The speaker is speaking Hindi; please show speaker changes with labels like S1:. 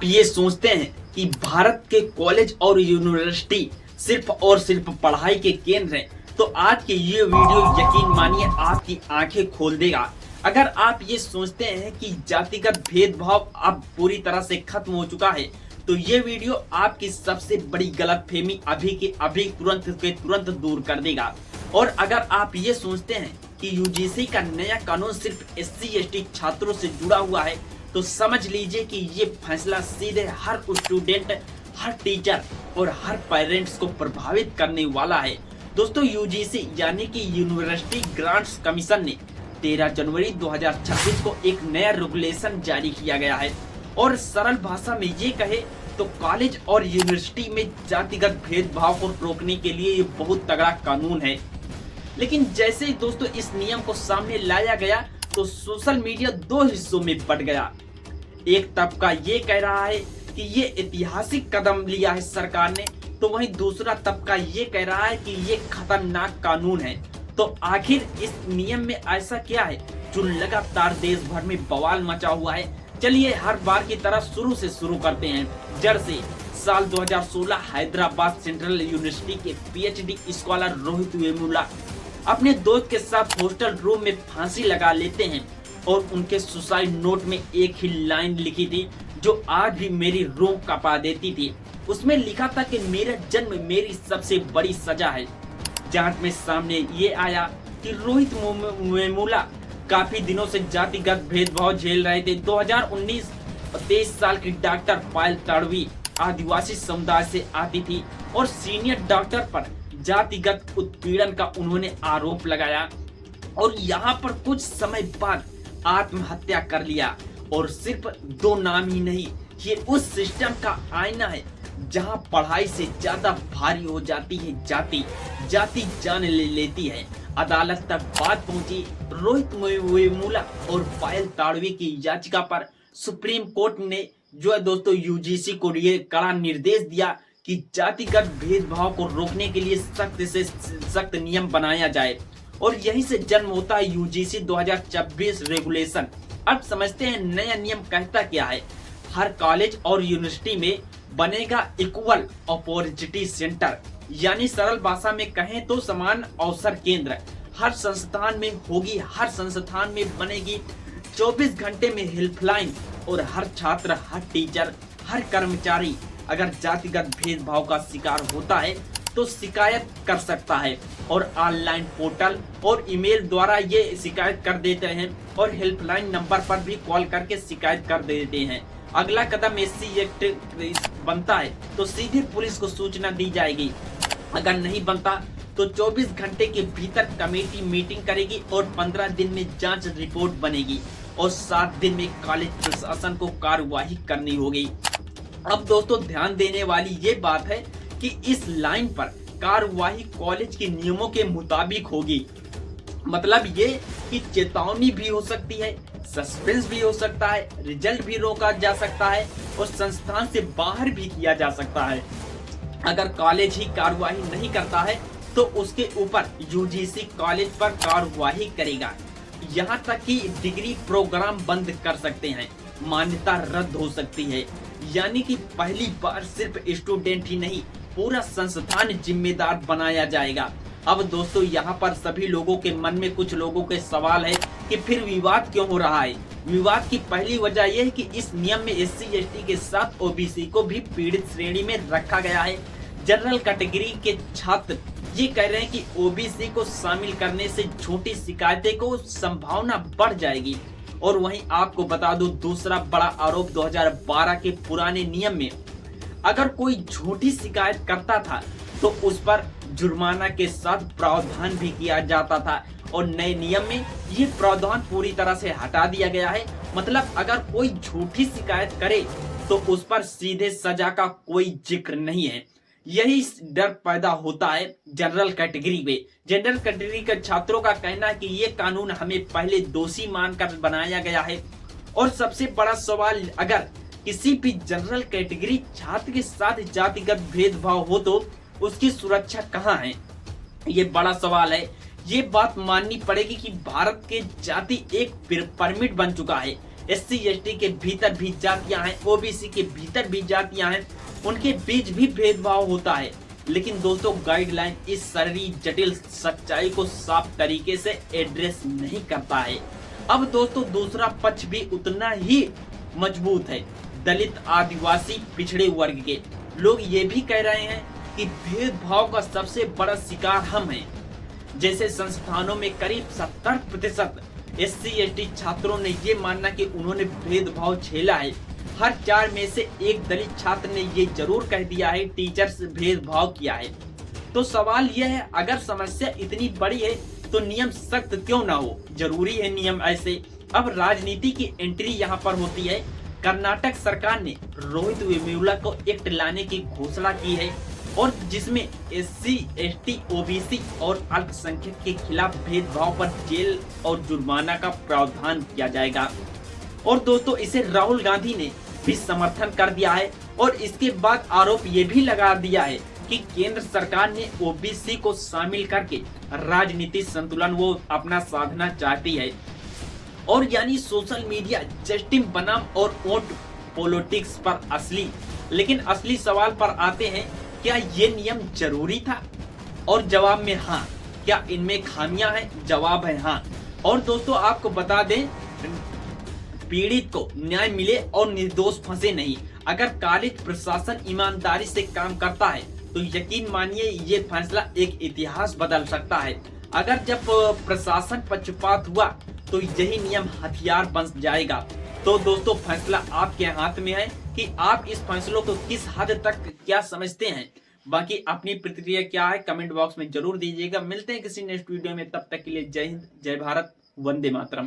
S1: ये सोचते हैं कि भारत के कॉलेज और यूनिवर्सिटी सिर्फ और सिर्फ पढ़ाई के केंद्र हैं, तो आज के ये वीडियो यकीन मानिए आपकी आंखें खोल देगा। अगर आप ये सोचते हैं कि जातिगत भेदभाव अब पूरी तरह से खत्म हो चुका है, तो ये वीडियो आपकी सबसे बड़ी गलतफहमी अभी के अभी तुरंत दूर कर देगा। और अगर आप ये सोचते हैं कि यूजीसी का नया कानून सिर्फ SC/ST छात्रों से जुड़ा हुआ है, तो समझ लीजिए कि ये फैसला सीधे हर स्टूडेंट, हर टीचर और हर पेरेंट्स को प्रभावित करने वाला है। दोस्तों, यूजीसी यानी कि यूनिवर्सिटी ग्रांट्स कमीशन ने 13 जनवरी 2026 को एक नया रेगुलेशन जारी किया गया है और सरल भाषा में ये कहे तो कॉलेज और यूनिवर्सिटी में जातिगत भेदभाव को रोकने के लिए ये बहुत तगड़ा कानून है। लेकिन जैसे ही दोस्तों इस नियम को सामने लाया गया तो सोशल मीडिया दो हिस्सों में बट गया। एक तबका ये कह रहा है कि ये ऐतिहासिक कदम लिया है सरकार ने, तो वहीं दूसरा तबका ये कह रहा है कि ये खतरनाक कानून है। तो आखिर इस नियम में ऐसा क्या है जो लगातार देश भर में बवाल मचा हुआ है? चलिए हर बार की तरह शुरू से शुरू करते हैं जड़ से। साल 2016 हैदराबाद सेंट्रल यूनिवर्सिटी के PhD स्कॉलर रोहित वेमुला अपने दोस्त के साथ हॉस्टल रूम में फांसी लगा लेते हैं और उनके सुसाइड नोट में एक ही लाइन लिखी थी जो आज भी मेरी रूह कपा देती थी। उसमें लिखा था कि मेरा जन्म मेरी सबसे बड़ी सजा है। जांच में सामने ये आया कि रोहित वेमुला काफी दिनों से जातिगत भेदभाव झेल रहे थे। 2019 23 साल की डॉक्टर पायल तड़वी आदिवासी समुदाय से आती थी और सीनियर डॉक्टर पर जातिगत उत्पीड़न का उन्होंने आरोप लगाया और यहाँ पर कुछ समय बाद आत्महत्या कर लिया। और सिर्फ दो नाम ही नहीं, ये उस सिस्टम का आईना है जहाँ पढ़ाई से ज्यादा भारी हो जाती है जाति जान ले लेती है। अदालत तक बात पहुंची। रोहित वेमुला और पायल ताड़वी की याचिका पर सुप्रीम कोर्ट ने जो है दोस्तों यूजीसी को ये कड़ा निर्देश दिया कि जातिगत भेदभाव को रोकने के लिए सख्त से सख्त नियम बनाया जाए। और यहीं से जन्म होता है यूजीसी 2026 रेगुलेशन। अब समझते हैं नया नियम कहता क्या है। हर कॉलेज और यूनिवर्सिटी में बनेगा इक्वल अपॉर्चुनिटी सेंटर, यानी सरल भाषा में कहें तो समान अवसर केंद्र हर संस्थान में होगी। हर संस्थान में बनेगी 24 घंटे में हेल्पलाइन और हर छात्र, हर टीचर, हर कर्मचारी अगर जातिगत भेदभाव का शिकार होता है तो शिकायत कर सकता है और ऑनलाइन पोर्टल और ईमेल द्वारा ये शिकायत कर देते हैं और हेल्पलाइन नंबर पर भी कॉल करके शिकायत कर देते हैं। अगला कदम SC एक्ट बनता है तो सीधे पुलिस को सूचना दी जाएगी। अगर नहीं बनता तो 24 घंटे के भीतर कमेटी मीटिंग करेगी और 15 दिन में जांच रिपोर्ट बनेगी और 7 दिन में कॉलेज प्रशासन को कार्यवाही करनी होगी। अब दोस्तों ध्यान देने वाली ये बात है कि इस लाइन पर कार्यवाही कॉलेज के नियमों के मुताबिक होगी। मतलब ये कि चेतावनी भी हो सकती है, सस्पेंस भी हो सकता है, रिजल्ट भी रोका जा सकता है और संस्थान से बाहर भी किया जा सकता है। अगर कॉलेज ही कार्यवाही नहीं करता है तो उसके ऊपर यूजीसी कॉलेज पर कार्यवाही करेगा। यहाँ तक कि डिग्री प्रोग्राम बंद कर सकते हैं, मान्यता रद्द हो सकती है। यानी कि पहली बार सिर्फ स्टूडेंट ही नहीं, पूरा संस्थान जिम्मेदार बनाया जाएगा। अब दोस्तों यहाँ पर सभी लोगों के मन में कुछ लोगों के सवाल है कि फिर विवाद क्यों हो रहा है। विवाद की पहली वजह यह है कि इस नियम में SC/ST के साथ OBC को भी पीड़ित श्रेणी में रखा गया है। जनरल कैटेगरी के छात्र ये कह रहे हैं कि OBC को शामिल करने से छोटी शिकायतें को संभावना बढ़ जाएगी। और वहीं आपको बता दूं दूसरा बड़ा आरोप 2012 के पुराने नियम में अगर कोई झूठी शिकायत करता था तो उस पर जुर्माना के साथ प्रावधान भी किया जाता था और नए नियम में ये प्रावधान पूरी तरह से हटा दिया गया है। मतलब अगर कोई झूठी शिकायत करे तो उस पर सीधे सजा का कोई जिक्र नहीं है। यही डर पैदा होता है जनरल कैटेगरी में। जनरल कैटेगरी के छात्रों का कहना है कि ये कानून हमें पहले दोषी मानकर बनाया गया है। और सबसे बड़ा सवाल, अगर किसी भी जनरल कैटेगरी छात्र के साथ जातिगत भेदभाव हो तो उसकी सुरक्षा कहाँ है? ये बड़ा सवाल है। ये बात माननी पड़ेगी कि भारत के जाति एक पिरामिड बन चुका है। SC ST के भीतर भी जातियां हैं, OBC के भीतर भी जातियां हैं, उनके बीच भी भेदभाव होता है। लेकिन दोस्तों गाइडलाइन इस सारी जटिल सच्चाई को साफ तरीके से एड्रेस नहीं करता है। अब दोस्तों दूसरा पक्ष भी उतना ही मजबूत है। दलित, आदिवासी, पिछड़े वर्ग के लोग ये भी कह रहे हैं कि भेदभाव का सबसे बड़ा शिकार हम हैं। जैसे संस्थानों में करीब 70% SC ST छात्रों ने ये मानना कि उन्होंने भेदभाव झेला है। हर 4 में से एक दलित छात्र ने ये जरूर कह दिया है टीचर से भेदभाव किया है। तो सवाल यह है, अगर समस्या इतनी बड़ी है तो नियम सख्त क्यों ना हो? जरूरी है नियम ऐसे। अब राजनीति की एंट्री यहाँ पर होती है। कर्नाटक सरकार ने रोहित वेमुला को एक्ट लाने की घोषणा की है और जिसमें SC ST OBC और अल्पसंख्यक के खिलाफ भेदभाव पर जेल और जुर्माना का प्रावधान किया जाएगा। और दोस्तों इसे राहुल गांधी ने भी समर्थन कर दिया है और इसके बाद आरोप ये भी लगा दिया है कि केंद्र सरकार ने OBC को शामिल करके राजनीतिक संतुलन वो अपना साधना चाहती है। और यानी सोशल मीडिया जस्टिस बनाम और वोट पॉलिटिक्स पर असली। लेकिन असली सवाल पर आते हैं, क्या ये नियम जरूरी था? और जवाब में हाँ। क्या इनमें खामियां हैं? जवाब है हाँ। और दोस्तों आपको बता दें, पीड़ित को न्याय मिले और निर्दोष फंसे नहीं। अगर कॉलेज प्रशासन ईमानदारी से काम करता है तो यकीन मानिए ये फैसला एक इतिहास बदल सकता है। अगर जब प्रशासन पक्षपात हुआ तो यही नियम हथियार बन जाएगा। तो दोस्तों फैसला आपके हाथ में है कि आप इस फैसलों को किस हद तक क्या समझते हैं। बाकी अपनी प्रतिक्रिया क्या है कमेंट बॉक्स में जरूर दीजिएगा। मिलते हैं किसी नेक्स्ट वीडियो में, तब तक के लिए जय हिंद, जय भारत, वंदे मातरम।